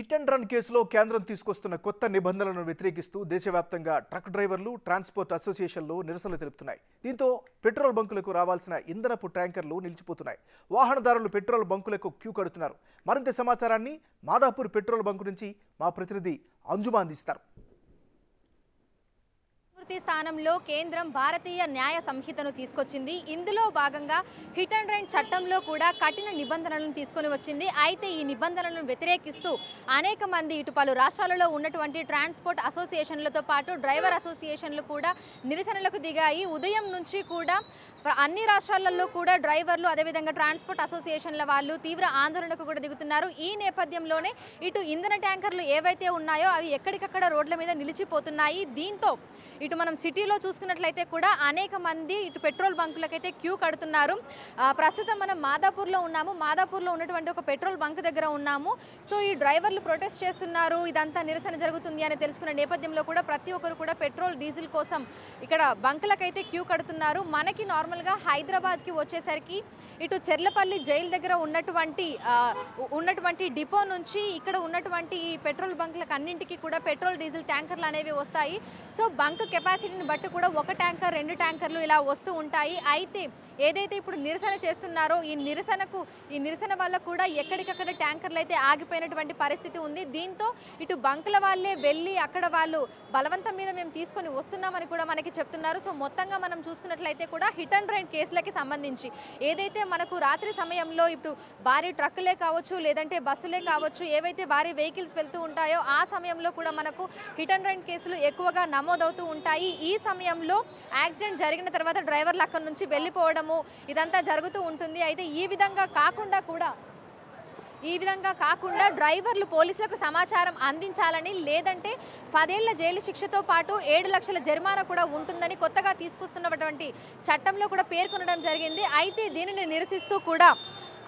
Hit and run కేసులో కేంద్రం తీసుకొస్తున్న కొత్త నిబంధనలను వ్యతిరేకిస్తూ దేశవ్యాప్తంగా ట్రక్ డ్రైవర్లు ట్రాన్స్పోర్ట్ అసోసియేషన్లు నిరసనలు తెలుపుతున్నాయి. దీంతో పెట్రోల్ బంకులకు రావాల్సిన ఇంధనపు ట్యాంకర్లు నిలిచిపోతున్నాయి. వాహనదారులు పెట్రోల్ బంకులకు క్యూ కడుతున్నారు. మరింత సమాచారాన్ని మాదాపూర్ పెట్రోల్ బంకు నుంచి మా ప్రతినిధి అంజుమా అందిస్తారు. స్థానంలో కేంద్రం భారతీయ న్యాయ సంహితను తీసుకొచ్చింది. ఇందులో భాగంగా హిట్ అండ్ రన్ చట్టంలో కూడా కఠిన నిబంధనలను తీసుకొని వచ్చింది. అయితే ఈ నిబంధనలను వ్యతిరేకిస్తూ అనేక మంది ఇటు పలు రాష్ట్రాలలో ఉన్నటువంటి ట్రాన్స్పోర్ట్ అసోసియేషన్లతో పాటు డ్రైవర్ అసోసియేషన్లు కూడా నిరసనలకు దిగాయి. ఉదయం నుంచి కూడా అన్ని రాష్ట్రాలలో కూడా డ్రైవర్లు అదేవిధంగా ట్రాన్స్పోర్ట్ అసోసియేషన్ల వాళ్ళు తీవ్ర ఆందోళనకు కూడా దిగుతున్నారు. ఈ నేపథ్యంలోనే ఇటు ఇంధన ట్యాంకర్లు ఏవైతే ఉన్నాయో అవి ఎక్కడికక్కడ రోడ్ల మీద నిలిచిపోతున్నాయి. దీంతో ఇటు మనం సిటీలో చూసుకున్నట్లయితే కూడా అనేక మంది ఇటు పెట్రోల్ బంకులకైతే క్యూ కడుతున్నారు. ప్రస్తుతం మనం మాదాపూర్లో ఉన్నాము. మాదాపూర్లో ఉన్నటువంటి ఒక పెట్రోల్ బంక్ దగ్గర ఉన్నాము. సో ఈ డ్రైవర్లు ప్రొటెస్ట్ చేస్తున్నారు, ఇదంతా నిరసన జరుగుతుంది అని తెలుసుకున్న నేపథ్యంలో కూడా ప్రతి ఒక్కరు కూడా పెట్రోల్ డీజిల్ కోసం ఇక్కడ బంకులకైతే క్యూ కడుతున్నారు. మనకి నార్మల్గా హైదరాబాద్కి వచ్చేసరికి ఇటు చెర్లపల్లి జైలు దగ్గర ఉన్నటువంటి డిపో నుంచి ఇక్కడ ఉన్నటువంటి ఈ పెట్రోల్ బంకులకు అన్నింటికి కూడా పెట్రోల్ డీజిల్ ట్యాంకర్లు అనేవి వస్తాయి. సో బంక్ కెపాసిటీని బట్టి కూడా ఒక ట్యాంకర్ 2 ట్యాంకర్లు ఇలా వస్తూ ఉంటాయి. అయితే ఏదైతే ఇప్పుడు నిరసన చేస్తున్నారో ఈ నిరసన వల్ల కూడా ఎక్కడికక్కడ ట్యాంకర్లు అయితే ఆగిపోయినటువంటి పరిస్థితి ఉంది. దీంతో ఇటు బంకుల వాళ్ళే వెళ్ళి అక్కడ వాళ్ళు బలవంతం మీద మేము తీసుకొని వస్తున్నామని కూడా మనకి చెప్తున్నారు. సో మొత్తంగా మనం చూసుకున్నట్లయితే కూడా హిట్ అండ్ రన్ కేసులకి సంబంధించి ఏదైతే మనకు రాత్రి సమయంలో ఇప్పుడు భారీ ట్రక్కులే కావచ్చు లేదంటే బస్సులే కావచ్చు ఏవైతే భారీ వెహికల్స్ వెళ్తూ ఉంటాయో ఆ సమయంలో కూడా మనకు హిట్ అండ్ రన్ కేసులు ఎక్కువగా నమోదవుతూ ఉంటాయి. ఈ సమయంలో యాక్సిడెంట్ జరిగిన తర్వాత డ్రైవర్లు అక్కడి నుంచి వెళ్ళిపోవడము ఇదంతా జరుగుతూ ఉంటుంది. అయితే ఈ విధంగా కాకుండా డ్రైవర్లు పోలీసులకు సమాచారం అందించాలని లేదంటే 10 ఏళ్ల జైలు శిక్షతో పాటు 7 లక్షల జరిమానా కూడా ఉంటుందని కొత్తగా తీసుకొస్తున్నటువంటి చట్టంలో కూడా పేర్కొనడం జరిగింది. అయితే దీనిని నిరసిస్తూ కూడా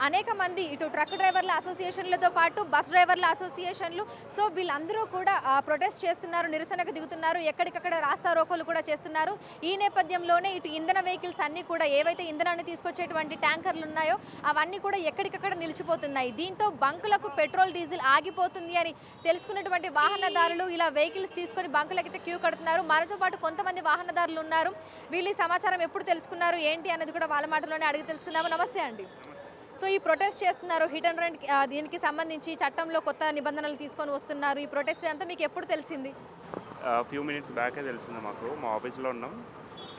అనేక మంది ఇటు ట్రక్ డ్రైవర్ల అసోసియేషన్లతో పాటు బస్ డ్రైవర్ల అసోసియేషన్లు సో వీళ్ళందరూ కూడా ప్రొటెస్ట్ చేస్తున్నారు, నిరసనకు దిగుతున్నారు, ఎక్కడికక్కడ రాస్తా రోకోలు కూడా చేస్తున్నారు. ఈ నేపథ్యంలోనే ఇటు ఇంధన వెహికల్స్ అన్నీ కూడా ఏవైతే ఇంధనాన్ని తీసుకొచ్చేటువంటి ట్యాంకర్లు ఉన్నాయో అవన్నీ కూడా ఎక్కడికక్కడ నిలిచిపోతున్నాయి. దీంతో బంకులకు పెట్రోల్ డీజిల్ ఆగిపోతుంది అని తెలుసుకున్నటువంటి వాహనదారులు ఇలా వెహికల్స్ తీసుకొని బంకులకైతే క్యూ కడుతున్నారు. మనతో పాటు కొంతమంది వాహనదారులు ఉన్నారు. వీళ్ళు ఈ సమాచారం ఎప్పుడు తెలుసుకున్నారు ఏంటి అనేది కూడా వాళ్ళ మాటలోనే అడిగి తెలుసుకుందాము. నమస్తే అండి. సో ఈ ప్రొటెస్ట్ చేస్తున్నారు హిట్ అండ్ రన్ దీనికి సంబంధించి చట్టంలో కొత్త నిబంధనలు తీసుకొని వస్తున్నారు. ఈ ప్రొటెస్ట్ అంతా మీకు ఎప్పుడు తెలిసింది? ఫ్యూ మినిట్స్ బ్యాకే తెలిసింది మాకు. మా ఆఫీస్లో ఉన్నాం,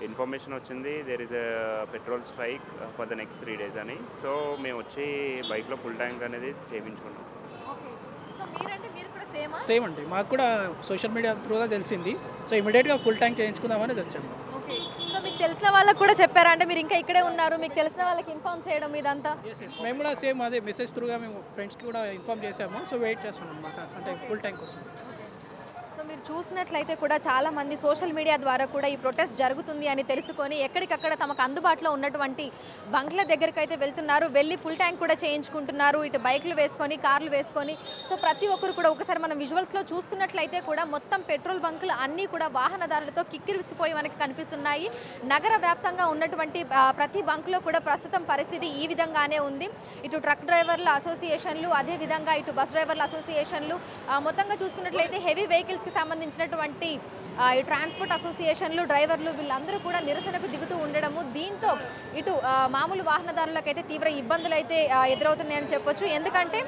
ఇన్ఫర్మేషన్ వచ్చింది there is a petrol strike for the next 3 days అని. సో మేము వచ్చి బైక్లో ఫుల్ ట్యాంక్ అనేది చేయించుకున్నాం. సేమ్ అండి, మాకు కూడా సోషల్ మీడియా త్రూగా తెలిసింది. సో ఇమీడియట్గా ఫుల్ ట్యాంక్ చేయించుకుందామని వచ్చాము. సో మీకు తెలిసిన వాళ్ళకి కూడా చెప్పారా? అంటే మీరు ఇంకా ఇక్కడే ఉన్నారు, మీకు తెలిసిన వాళ్ళకి ఇన్ఫార్మ్ చేయడం ఇదంతా? మేము కూడా సేమ్ అదే మెసేజ్ త్రూగా మేము ఫ్రెండ్స్కి కూడా ఇన్ఫార్మ్ చేసాము. సో వెయిట్ చేస్తున్నాం అన్నమాట, అంటే ఫుల్ ట్యాంక్ కోసం. సో మీరు చూసినట్లయితే కూడా చాలామంది సోషల్ మీడియా ద్వారా కూడా ఈ ప్రొటెస్ట్ జరుగుతుంది అని తెలుసుకొని ఎక్కడికక్కడ తమకు అందుబాటులో ఉన్నటువంటి బంక్ల దగ్గరికి అయితే వెళ్తున్నారు, వెళ్ళి ఫుల్ ట్యాంక్ కూడా చేయించుకుంటున్నారు. ఇటు బైక్లు వేసుకొని కార్లు వేసుకొని సో ప్రతి ఒక్కరు కూడా ఒకసారి మనం విజువల్స్లో చూసుకున్నట్లయితే కూడా మొత్తం పెట్రోల్ బంకులు అన్నీ కూడా వాహనదారులతో కిక్కిరిసిపోయి మనకి కనిపిస్తున్నాయి. నగర వ్యాప్తంగా ఉన్నటువంటి ప్రతి బంకులో కూడా ప్రస్తుతం పరిస్థితి ఈ విధంగానే ఉంది. ఇటు ట్రక్ డ్రైవర్ల అసోసియేషన్లు అదేవిధంగా ఇటు బస్ డ్రైవర్ల అసోసియేషన్లు మొత్తంగా చూసుకున్నట్లయితే హెవీ వెహికల్స్కి సంబంధించినటువంటి ఈ ట్రాన్స్పోర్ట్ అసోసియేషన్లు డ్రైవర్లు వీళ్ళందరూ కూడా నిరసనకు దిగుతూ ఉండడము. దీంతో ఇటు మామూలు వాహనదారులకైతే తీవ్ర ఇబ్బందులు అయితే ఎదురవుతున్నాయని చెప్పొచ్చు. ఎందుకంటే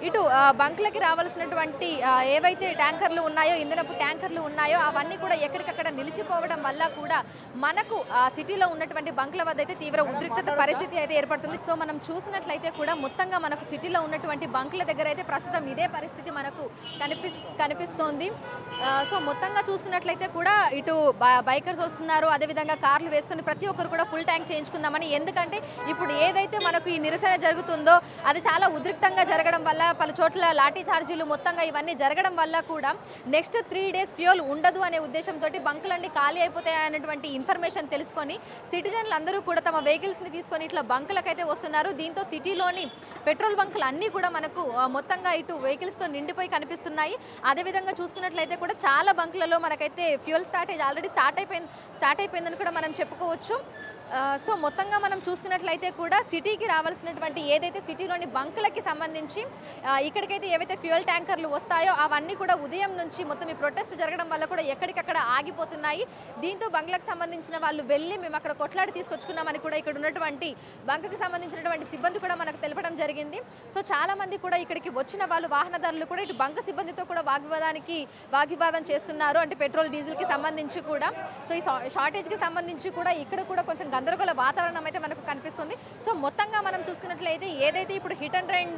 ఇటు బంకులకి రావాల్సినటువంటి ఏవైతే ట్యాంకర్లు ఉన్నాయో ఇంధనపు ట్యాంకర్లు ఉన్నాయో అవన్నీ కూడా ఎక్కడికక్కడ నిలిచిపోవడం వల్ల కూడా మనకు సిటీలో ఉన్నటువంటి బంకుల వద్ద అయితే తీవ్ర ఉద్రిక్తత పరిస్థితి అయితే ఏర్పడుతుంది. సో మనం చూసినట్లయితే కూడా మొత్తంగా మనకు సిటీలో ఉన్నటువంటి బంకుల దగ్గర అయితే ప్రస్తుతం ఇదే పరిస్థితి మనకు కనిపిస్తోంది. సో మొత్తంగా చూసుకున్నట్లయితే కూడా ఇటు బైకర్స్ వస్తున్నారు, అదేవిధంగా కార్లు వేసుకుని ప్రతి ఒక్కరు కూడా ఫుల్ ట్యాంక్ చేయించుకుందామని. ఎందుకంటే ఇప్పుడు ఏదైతే మనకు ఈ నిరసన జరుగుతుందో అది చాలా ఉద్రిక్తంగా జరగడం వల్ల పలు చోట్ల లాఠీ చార్జీలు మొత్తంగా ఇవన్నీ జరగడం వల్ల కూడా నెక్స్ట్ 3 days ఫ్యూయల్ ఉండదు అనే ఉద్దేశంతో బంకులన్నీ ఖాళీ అయిపోతాయి అనేటువంటి ఇన్ఫర్మేషన్ తెలుసుకొని సిటిజన్లు అందరూ కూడా తమ వెహికల్స్ని తీసుకొని ఇట్లా బంకులకైతే వస్తున్నారు. దీంతో సిటీలోని పెట్రోల్ బంకులు అన్నీ కూడా మనకు మొత్తంగా ఇటు వెహికల్స్తో నిండిపోయి కనిపిస్తున్నాయి. అదేవిధంగా చూసుకున్నట్లయితే కూడా కూడా చాలా బంకులలో మనకైతే ఫ్యూయల్ స్టార్టేజ్ ఆల్రెడీ స్టార్ట్ అయిపోయిందని కూడా మనం చెప్పుకోవచ్చు. సో మొత్తంగా మనం చూసుకున్నట్లయితే కూడా సిటీకి రావాల్సినటువంటి ఏదైతే సిటీలోని బంకులకి సంబంధించి ఇక్కడికైతే ఏవైతే ఫ్యూయల్ ట్యాంకర్లు వస్తాయో అవన్నీ కూడా ఉదయం నుంచి మొత్తం ఈ ప్రొటెస్ట్ జరగడం వల్ల కూడా ఎక్కడికక్కడ ఆగిపోతున్నాయి. దీంతో బంకులకు సంబంధించిన వాళ్ళు వెళ్ళి మేము అక్కడ కొట్లాడి తీసుకొచ్చుకున్నామని కూడా ఇక్కడ ఉన్నటువంటి బంకుకి సంబంధించినటువంటి సిబ్బంది కూడా మనకు తెలపడం జరిగింది. సో చాలా మంది కూడా ఇక్కడికి వచ్చిన వాళ్ళు వాహనదారులు కూడా ఇటు బంకు సిబ్బందితో కూడా వాగ్వివాదం చేస్తున్నారు. అంటే పెట్రోల్ డీజిల్కి సంబంధించి కూడా. సో ఈ షార్టేజ్కి సంబంధించి కూడా ఇక్కడ కూడా కొంచెం గందరగోళ వాతావరణం అయితే మనకు కనిపిస్తుంది. సో మొత్తంగా మనం చూసుకున్నట్లయితే ఏదైతే ఇప్పుడు హిట్ అండ్ రన్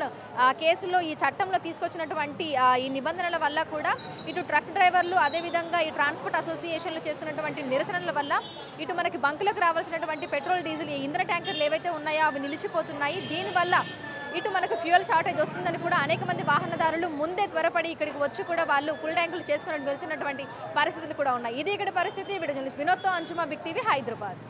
కేసులో ఈ చట్టంలో తీసుకొచ్చినటువంటి ఈ నిబంధనల వల్ల కూడా ఇటు ట్రక్ డ్రైవర్లు అదేవిధంగా ఈ ట్రాన్స్పోర్ట్ అసోసియేషన్లు చేస్తున్నటువంటి నిరసనల వల్ల ఇటు మనకి బంకులకు రావాల్సినటువంటి పెట్రోల్ డీజిల్ ఇంధన ట్యాంకర్లు ఏవైతే ఉన్నాయో అవి నిలిచిపోతున్నాయి. దీనివల్ల ఇటు మనకు ఫ్యూయల్ షార్టేజ్ వస్తుందని కూడా అనేక మంది వాహనదారులు ముందే త్వరపడి ఇక్కడికి వచ్చి కూడా వాళ్ళు ఫుల్ ట్యాంకులు చేసుకుని వెళ్తున్నటువంటి పరిస్థితులు కూడా ఉన్నాయి. ఇది ఇక్కడ పరిస్థితి. వీడియో జర్నలిస్ట్ వినోద్తో అంజుమా, బిగ్ టీవీ, హైదరాబాద్.